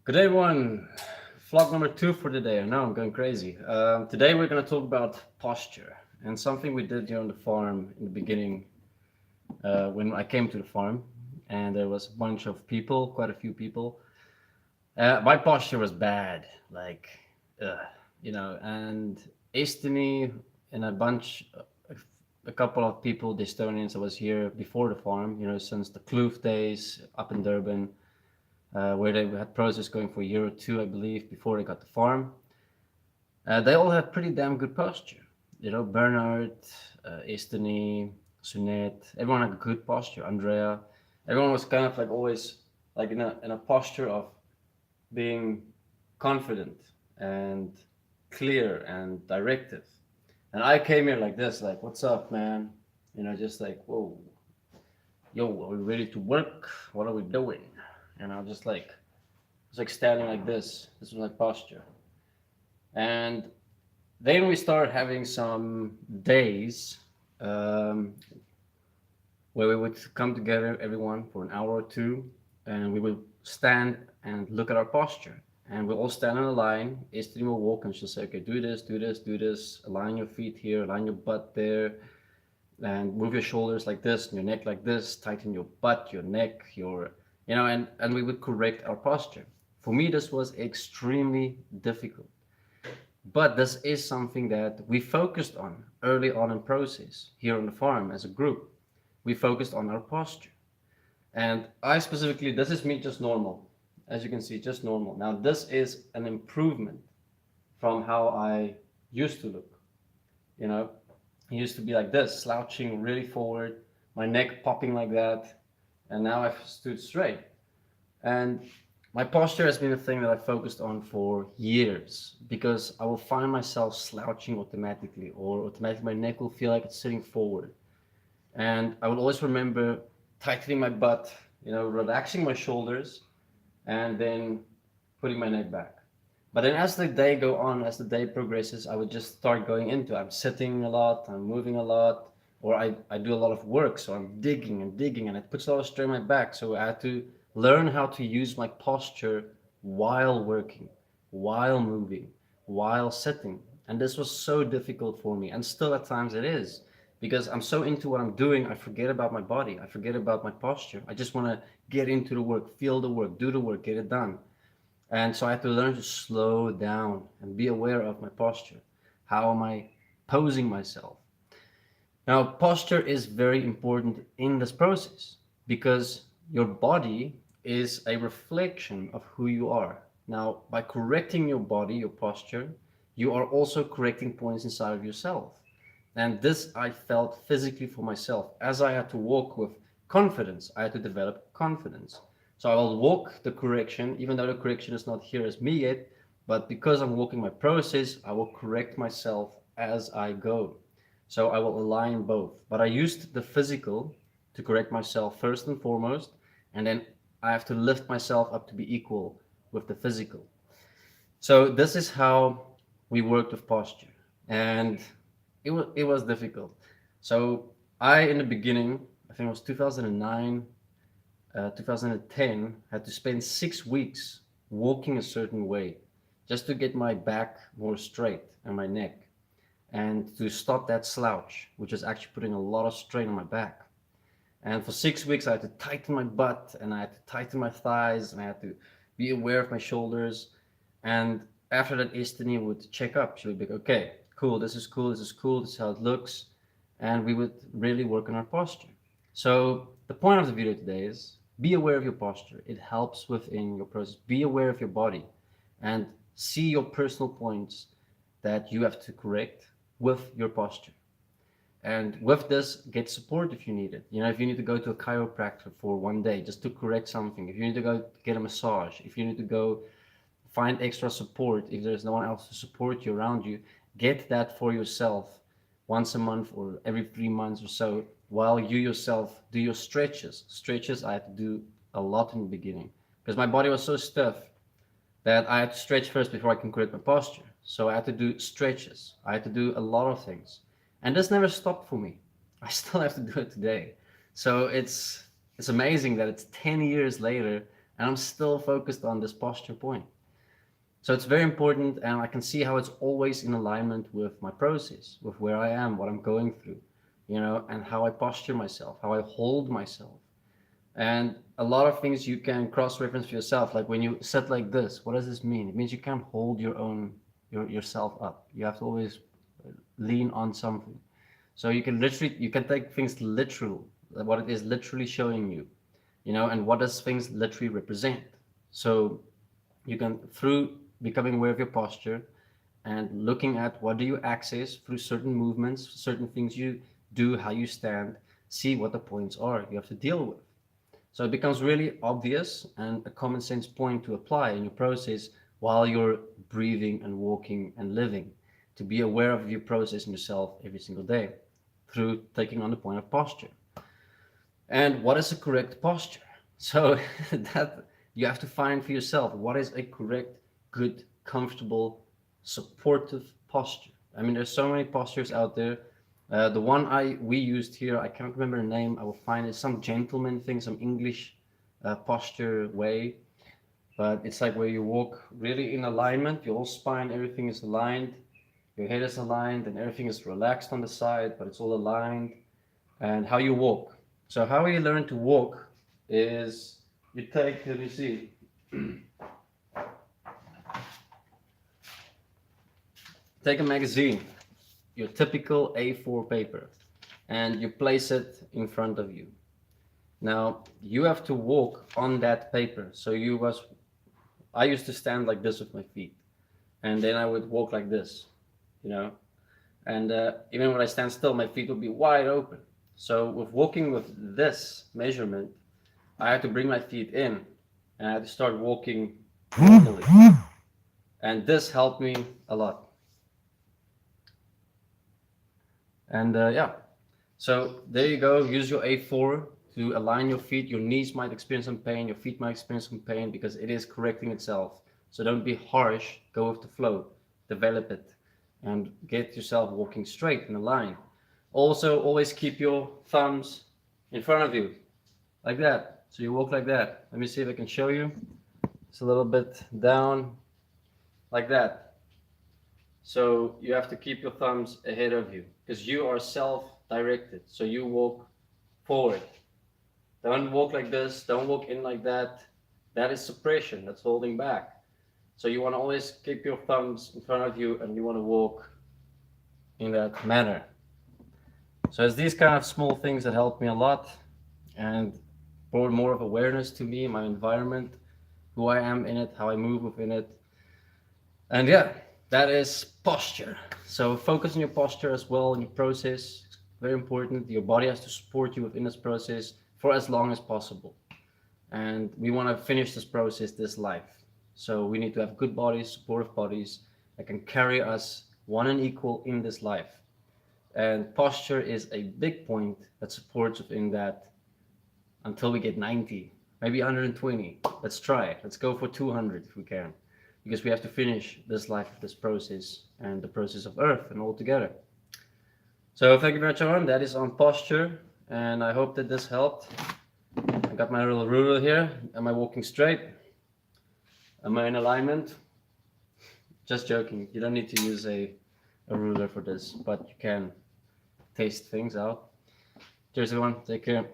Good day, everyone. Vlog number 2 for today. I know I'm going crazy. Today we're going to talk about posture and something we did here on the farm in the beginning when I came to the farm, and there was a bunch of people, quite a few people. My posture was bad, like, uh, and Desteni and a couple of people, the Estonians that was here before the farm, since the Kloof days up in Durban, where they had process going for a year or two, I believe, before they got the farm. They all had pretty damn good posture. Bernard, Esteni, Sunet, everyone had good posture. Andrea, everyone was kind of like always like in a posture of being confident and clear and directive. And I came here like this, like, what's up, man? Just like, whoa, yo, are we ready to work? What are we doing? Just like, it's like standing like this. This was my posture. And then we started having some days um, where we would come together, everyone, for an hour or two, and we would stand and look at our posture. And we'll all stand in a line. Esther will walk and she'll say, okay, do this, do this, do this. Align your feet here, align your butt there, and move your shoulders like this, and your neck like this. Tighten your butt, your neck, and we would correct our posture. For me, this was extremely difficult. But this is something that we focused on early on in process here on the farm as a group. We focused on our posture. And I specifically, this is me just normal. As you can see, just normal. Now, this is an improvement from how I used to look. You know, I used to be like this, slouching really forward, my neck popping like that. And now I've stood straight. And my posture has been a thing that I focused on for years because I will find myself slouching automatically, or automatically my neck will feel like it's sitting forward. And I will always remember tightening my butt, relaxing my shoulders, and then putting my neck back. But then as the day go on, as the day progresses, I would just start going into I'm sitting a lot, I'm moving a lot, or I do a lot of work, so I'm digging and digging, and it puts a lot of strain on my back. So I had to learn how to use my posture while working, while moving, while sitting. And this was so difficult for me, and still at times it is, because I'm so into what I'm doing, I forget about my body, I forget about my posture. I just want to get into the work, feel the work, do the work, get it done. And so I had to learn to slow down and be aware of my posture. How am I posing myself? Now, posture is very important in this process because your body is a reflection of who you are. Now, by correcting your body, your posture, you are also correcting points inside of yourself. And this I felt physically for myself. As I had to walk with confidence, I had to develop confidence. So I will walk the correction, even though the correction is not here as me yet, but because I'm walking my process, I will correct myself as I go. So I will align both. But I used the physical to correct myself first and foremost, and then I have to lift myself up to be equal with the physical. So this is how we worked with posture, and it was difficult. So I, in the beginning, I think it was 2009, 2010, had to spend 6 weeks walking a certain way just to get my back more straight and my neck, and to stop that slouch, which is actually putting a lot of strain on my back. And for 6 weeks, I had to tighten my butt, and I had to tighten my thighs, and I had to be aware of my shoulders. And after that, Estini would check up. She would be like, okay, cool, this is cool, this is cool, this is how it looks. And we would really work on our posture. So the point of the video today is be aware of your posture. It helps within your process. Be aware of your body and see your personal points that you have to correct with your posture. And with this, get support if you need it. If you need to go to a chiropractor for one day just to correct something, if you need to go get a massage, if you need to go find extra support, if there's no one else to support you around you, get that for yourself once a month or every 3 months or so, while you yourself do your stretches. Stretches I had to do a lot in the beginning because my body was so stiff that I had to stretch first before I can correct my posture. So I had to do stretches. I had to do a lot of things. And this never stopped for me. I still have to do it today. So it's amazing that it's 10 years later and and I'm still focused on this posture point. So it's very important, and I can see how it's always in alignment with my process, with where I am, what I'm going through, and how I posture myself, how I hold myself. And a lot of things you can cross-reference for yourself. Like when you sit like this, what does this mean? It means you can't hold yourself up. You have to always lean on something. So you can take things literal, what it is literally showing you, and what does things literally represent. So you can, through becoming aware of your posture and looking at what do you access through certain movements, certain things you do, how you stand, see what the points are you have to deal with. So it becomes really obvious and a common sense point to apply in your process while you're breathing and walking and living, to be aware of your process and yourself every single day through taking on the point of posture. And what is a correct posture? So that you have to find for yourself, what is a correct, good, comfortable, supportive posture. I mean, there's so many postures out there. The one we used here, I can't remember the name. I will find it. Some gentleman thing, some English posture way. But it's like where you walk really in alignment. Your whole spine, everything is aligned. Your head is aligned, and everything is relaxed on the side, but it's all aligned. And how you walk. So how you learn to walk is you take, let me see, take a magazine, your typical A4 paper, and you place it in front of you. Now you have to walk on that paper. So I used to stand like this with my feet, and then I would walk like this, you know, and even when I stand still, my feet would be wide open. So with walking with this measurement, I had to bring my feet in, and I had to start walking normally, and this helped me a lot. And yeah, so there you go. Use your A4 to align your feet. Your knees might experience some pain, your feet might experience some pain because it is correcting itself. So don't be harsh, go with the flow, develop it, and get yourself walking straight in a line. Also, always keep your thumbs in front of you, like that. So you walk like that. Let me see if I can show you. It's a little bit down, like that. So you have to keep your thumbs ahead of you because you are self-directed. So you walk forward. Don't walk like this. Don't walk in like that. That is suppression. That's holding back. So you want to always keep your thumbs in front of you and you want to walk in that manner. So it's these kind of small things that help me a lot and brought more of awareness to me, my environment, who I am in it, how I move within it. And yeah, that is posture. So focus on your posture as well in your process. It's very important. Your body has to support you within this process for as long as possible. And we want to finish this process this life. So we need to have good bodies, supportive bodies that can carry us one and equal in this life. And posture is a big point that supports within that until we get 90, maybe 120. Let's try. Let's go for 200 if we can, because we have to finish this life of this process and the process of Earth and all together. So thank you very much, Aaron. That is on posture, and I hope that this helped. I got my little ruler here. Am I walking straight? Am I in alignment? Just joking. You don't need to use a ruler for this, but you can taste things out. Cheers, everyone. Take care.